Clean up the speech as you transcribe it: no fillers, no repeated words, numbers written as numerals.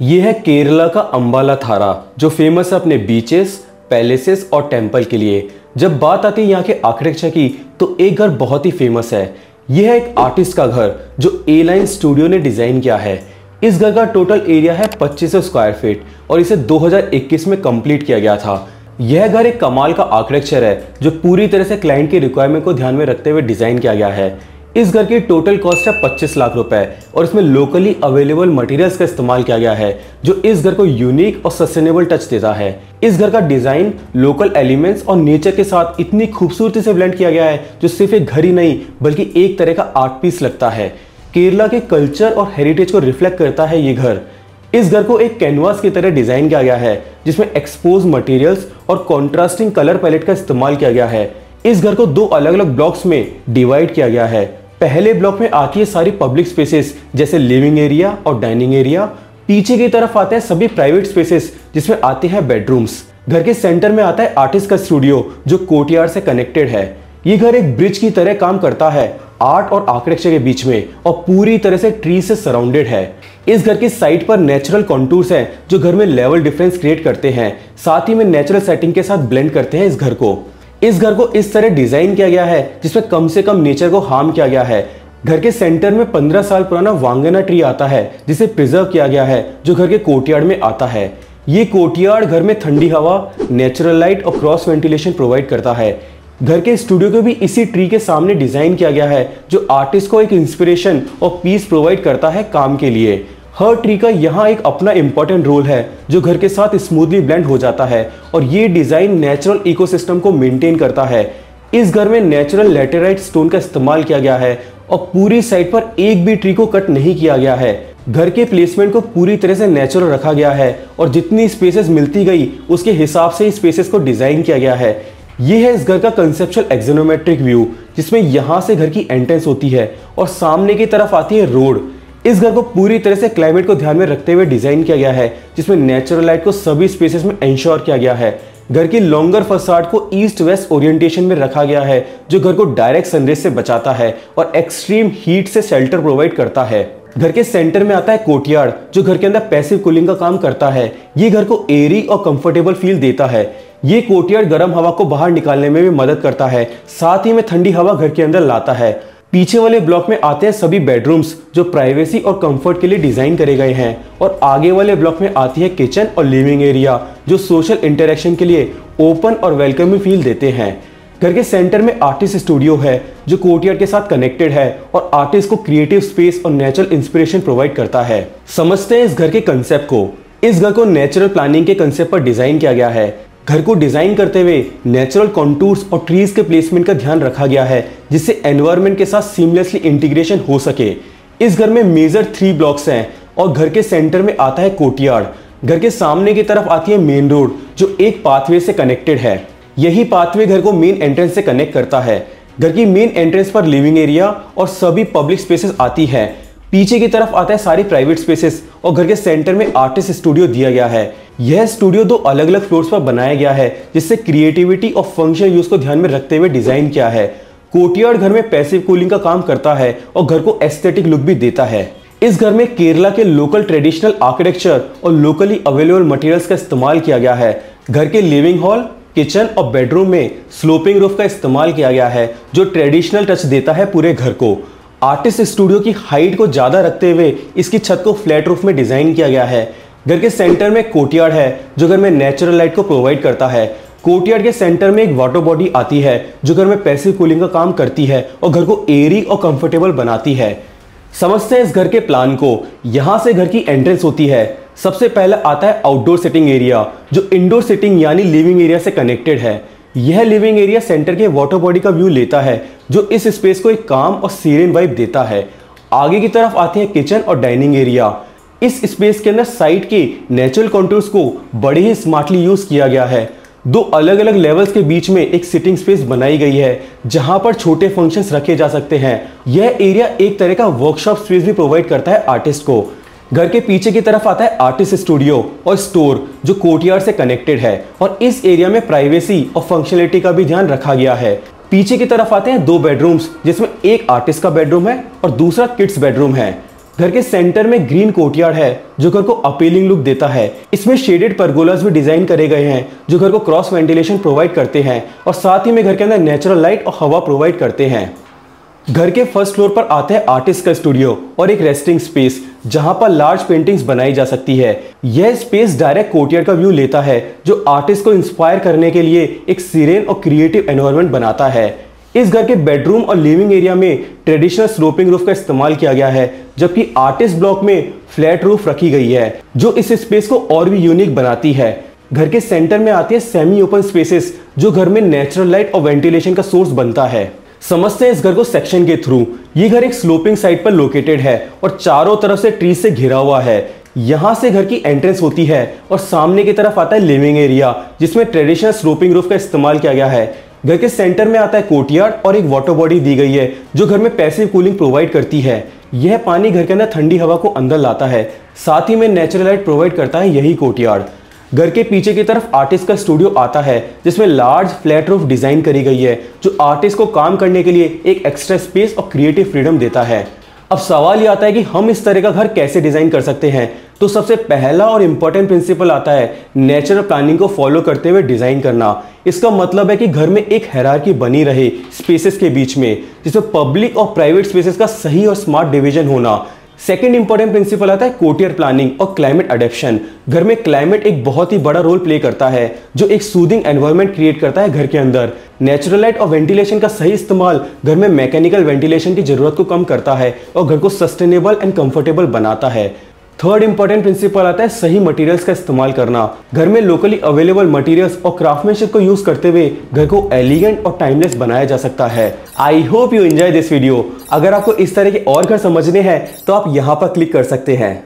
ये है केरला का अंबाला थारा, जो फेमस है अपने बीचेस, पैलेसेस और टेम्पल के लिए। जब बात आती है यहाँ के आर्किटेक्चर की, तो एक घर बहुत ही फेमस है। यह है एक आर्टिस्ट का घर जो ए लाइन स्टूडियो ने डिजाइन किया है। इस घर का टोटल एरिया है 2500 स्क्वायर फीट और इसे 2021 में कंप्लीट किया गया था। यह घर एक कमाल का आर्किटेक्चर है जो पूरी तरह से क्लाइंट की रिक्वायरमेंट को ध्यान में रखते हुए डिजाइन किया गया है। इस घर की टोटल कॉस्ट है 25 लाख रुपए और इसमें लोकली अवेलेबल मटेरियल्स का इस्तेमाल किया गया है जो इस घर को यूनिक और सस्टेनेबल टच देता है। इस घर का डिजाइन लोकल एलिमेंट्स और नेचर के साथ इतनी खूबसूरती से ब्लेंड किया गया है जो सिर्फ एक घर ही नहीं बल्कि एक तरह का आर्ट पीस लगता है। केरला के कल्चर और हेरिटेज को रिफ्लेक्ट करता है ये घर। इस घर को एक कैनवास की तरह डिजाइन किया गया है जिसमें एक्सपोज मटेरियल्स और कॉन्ट्रास्टिंग कलर पैलेट का इस्तेमाल किया गया है। इस घर को दो अलग अलग ब्लॉक्स में डिवाइड किया गया है। पहले ब्लॉक में आती है सारी पब्लिक स्पेसेस जैसे लिविंग एरिया और डाइनिंग एरिया। पीछे की तरफ आते हैं सभी प्राइवेट स्पेसेस जिसमें आते हैं बेडरूम्स। घर के सेंटर में आता है आर्टिस्ट का स्टूडियो जो कोर्टयार्ड से कनेक्टेड है। ये घर एक ब्रिज की तरह काम करता है आर्ट और आर्किटेक्चर के बीच में और पूरी तरह से ट्री से सराउंडेड है। इस घर की साइड पर नेचुरल कॉन्टूर्स हैं जो घर में लेवल डिफरेंस क्रिएट करते हैं, साथ ही में नेचुरल सेटिंग के साथ ब्लेंड करते हैं इस घर को। इस घर को इस तरह डिजाइन किया गया है जिसमें कम से कम नेचर को हार्म किया गया है। घर के सेंटर में 15 साल पुराना वांगना ट्री आता है जिसे प्रिजर्व किया गया है जो घर के कोर्टयार्ड में आता है। ये कोर्टयार्ड घर में ठंडी हवा, नेचुरल लाइट और क्रॉस वेंटिलेशन प्रोवाइड करता है। घर के स्टूडियो को भी इसी ट्री के सामने डिजाइन किया गया है जो आर्टिस्ट को एक इंस्पिरेशन और पीस प्रोवाइड करता है काम के लिए। हर ट्री का यहाँ एक अपना इंपॉर्टेंट रोल है जो घर के साथ स्मूथली ब्लेंड हो जाता है और ये डिजाइन नेचुरल इकोसिस्टम को मेंटेन करता है। इस घर में नेचुरल लैटेराइट स्टोन का इस्तेमाल किया गया है और पूरी साइड पर एक भी ट्री को कट नहीं किया गया है। घर के प्लेसमेंट को पूरी तरह से नेचुरल रखा गया है और जितनी स्पेसेस मिलती गई उसके हिसाब से स्पेसेस को डिजाइन किया गया है। ये है इस घर का कंसेप्चुअल एक्सोनोमेट्रिक व्यू जिसमें यहाँ से घर की एंट्रेंस होती है और सामने की तरफ आती है रोड। इस घर को पूरी तरह से क्लाइमेट को ध्यान में रखते हुए डिजाइन किया गया है जिसमें नेचुरल लाइट को सभी स्पेसेस में इंश्योर किया गया है। घर की लॉन्गर फसाड को ईस्ट वेस्ट ओरिएंटेशन में रखा गया है जो घर को डायरेक्ट सनरेज से बचाता है और एक्सट्रीम हीट से शेल्टर प्रोवाइड करता है। घर के सेंटर में आता है कोर्टयार्ड जो घर के अंदर पैसिव कूलिंग का काम करता है। ये घर को एरी और कंफर्टेबल फील देता है। ये कोर्टयार्ड गर्म हवा को बाहर निकालने में भी मदद करता है, साथ ही में ठंडी हवा घर के अंदर लाता है। पीछे वाले ब्लॉक में आते हैं सभी बेडरूम्स जो प्राइवेसी और कंफर्ट के लिए डिजाइन करे गए हैं और आगे वाले ब्लॉक में आती है किचन और लिविंग एरिया जो सोशल इंटरेक्शन के लिए ओपन और वेलकमिंग फील देते हैं। घर के सेंटर में आर्टिस्ट स्टूडियो है जो कोर्टयार्ड के साथ कनेक्टेड है और आर्टिस्ट को क्रिएटिव स्पेस और नेचुरल इंस्पिरेशन प्रोवाइड करता है। समझते हैं इस घर के कंसेप्ट को। इस घर को नेचुरल प्लानिंग के कंसेप्ट पर डिजाइन किया गया है। घर को डिजाइन करते हुए नेचुरल कॉन्टूर्स और ट्रीज के प्लेसमेंट का ध्यान रखा गया है जिससे एनवायरनमेंट के साथ सीमलेसली इंटीग्रेशन हो सके। इस घर में मेजर 3 ब्लॉक्स हैं और घर के सेंटर में आता है कोर्टयार्ड। घर के सामने की तरफ आती है मेन रोड जो एक पाथवे से कनेक्टेड है। यही पाथवे घर को मेन एंट्रेंस से कनेक्ट करता है। घर की मेन एंट्रेंस पर लिविंग एरिया और सभी पब्लिक स्पेसेस आती है। पीछे की तरफ आता है सारी प्राइवेट स्पेसेस और घर के सेंटर में आर्टिस्ट स्टूडियो दिया गया है। यह स्टूडियो 2 अलग अलग फ्लोर्स पर बनाया गया है जिससे क्रिएटिविटी और फंक्शन यूज को ध्यान में रखते हुए डिजाइन किया है। कोर्टयार्ड घर में पैसिव कूलिंग का काम करता है और घर को एस्थेटिक लुक भी देता है। इस घर में केरला के लोकल ट्रेडिशनल आर्किटेक्चर और लोकली अवेलेबल मटेरियल्स का इस्तेमाल किया गया है। घर के लिविंग हॉल, किचन और बेडरूम में स्लोपिंग रूफ का इस्तेमाल किया गया है जो ट्रेडिशनल टच देता है पूरे घर को। आर्टिस्ट स्टूडियो की हाइट को ज्यादा रखते हुए इसकी छत को फ्लैट रूफ में डिजाइन किया गया है। घर के सेंटर में कोर्टयार्ड है जो घर में नेचुरल लाइट को प्रोवाइड करता है। कोर्टयार्ड के सेंटर में एक वाटर बॉडी आती है जो घर में पैसिव कूलिंग का काम करती है और घर को एयरी और कंफर्टेबल बनाती है। समझते हैं इस घर के प्लान को। यहाँ से घर की एंट्रेंस होती है। सबसे पहले आता है आउटडोर सिटिंग एरिया जो इंडोर सिटिंग यानी लिविंग एरिया से कनेक्टेड है। यह लिविंग एरिया सेंटर के वाटर बॉडी का व्यू लेता है जो इस स्पेस को एक काम और सीरेन वाइब देता है। आगे की तरफ आते हैं किचन और डाइनिंग एरिया। इस स्पेस के अंदर साइड के नेचुरल कॉन्टूर्स को बड़े ही स्मार्टली यूज किया गया है। 2 अलग अलग लेवल्स के बीच में एक सिटिंग स्पेस बनाई गई है जहां पर छोटे फंक्शंस रखे जा सकते हैं। यह एरिया एक तरह का वर्कशॉप स्पेस भी प्रोवाइड करता है आर्टिस्ट को। घर के पीछे की तरफ आता है आर्टिस्ट स्टूडियो और स्टोर जो कोर्टयार्ड से कनेक्टेड है और इस एरिया में प्राइवेसी और फंक्शनलिटी का भी ध्यान रखा गया है। पीछे की तरफ आते हैं 2 बेडरूम्स जिसमें एक आर्टिस्ट का बेडरूम है और दूसरा किड्स बेडरूम है। घर के सेंटर में ग्रीन कोर्टयार्ड है जो घर को अपीलिंग लुक देता है। इसमें शेडेड परगोलास भी डिजाइन करे गए हैं जो घर को क्रॉस वेंटिलेशन प्रोवाइड करते हैं और साथ ही में घर के अंदर नेचुरल लाइट और हवा प्रोवाइड करते हैं। घर के फर्स्ट फ्लोर पर आता है आर्टिस्ट का स्टूडियो और एक रेस्टिंग स्पेस जहां पर लार्ज पेंटिंग्स बनाई जा सकती है। यह स्पेस डायरेक्ट कोर्टयार्ड का व्यू लेता है जो आर्टिस्ट को इंस्पायर करने के लिए एक सीरेन और क्रिएटिव एनवायरनमेंट बनाता है। इस घर के बेडरूम और लिविंग एरिया में ट्रेडिशनल स्लोपिंग रूफ का इस्तेमाल किया गया है, जबकि आर्टिस्ट ब्लॉक में फ्लैट रूफ रखी गई है जो इस स्पेस को और भी यूनिक बनाती है। घर के सेंटर में आती है सेमी ओपन स्पेसेस जो घर में नेचुरल लाइट और वेंटिलेशन का सोर्स बनता है। समझते हैं इस घर को सेक्शन के थ्रू। ये घर एक स्लोपिंग साइड पर लोकेटेड है और चारों तरफ से ट्री से घिरा हुआ है। यहां से घर की एंट्रेंस होती है और सामने की तरफ आता है लिविंग एरिया जिसमें ट्रेडिशनल स्लोपिंग रूफ का इस्तेमाल किया गया है। घर के सेंटर में आता है कोर्टयार्ड और एक वाटर बॉडी दी गई है जो घर में पैसिव कूलिंग प्रोवाइड करती है। यह पानी घर के अंदर ठंडी हवा को अंदर लाता है, साथ ही में नेचुरल लाइट प्रोवाइड करता है यही कोर्टयार्ड। घर के पीछे की तरफ आर्टिस्ट का स्टूडियो आता है जिसमें लार्ज फ्लैट रूफ डिजाइन करी गई है जो आर्टिस्ट को काम करने के लिए एक एक्स्ट्रा स्पेस और क्रिएटिव फ्रीडम देता है। अब सवाल ये आता है कि हम इस तरह का घर कैसे डिजाइन कर सकते हैं। तो सबसे पहला और इंपॉर्टेंट प्रिंसिपल आता है नेचुरल प्लानिंग को फॉलो करते हुए डिजाइन करना। इसका मतलब है कि घर में एक हायरार्की बनी रहे स्पेसेस के बीच में, जिसमें पब्लिक और प्राइवेट स्पेसेस का सही और स्मार्ट डिवीजन होना। सेकेंड इंपॉर्टेंट प्रिंसिपल आता है कोर्टयार्ड प्लानिंग और क्लाइमेट अडेप्शन। घर में क्लाइमेट एक बहुत ही बड़ा रोल प्ले करता है जो एक सूदिंग एनवायरनमेंट क्रिएट करता है घर के अंदर। नेचुरल लाइट और वेंटिलेशन का सही इस्तेमाल घर में मैकेनिकल वेंटिलेशन की जरूरत को कम करता है और घर को सस्टेनेबल एंड कंफर्टेबल बनाता है। थर्ड इंपॉर्टेंट प्रिंसिपल आता है सही मटेरियल्स का इस्तेमाल करना। घर में लोकली अवेलेबल मटेरियल्स और क्राफ्टमैनशिप को यूज करते हुए घर को एलिगेंट और टाइमलेस बनाया जा सकता है। I hope you enjoy this video. अगर आपको इस तरह के और घर समझने हैं तो आप यहाँ पर क्लिक कर सकते हैं।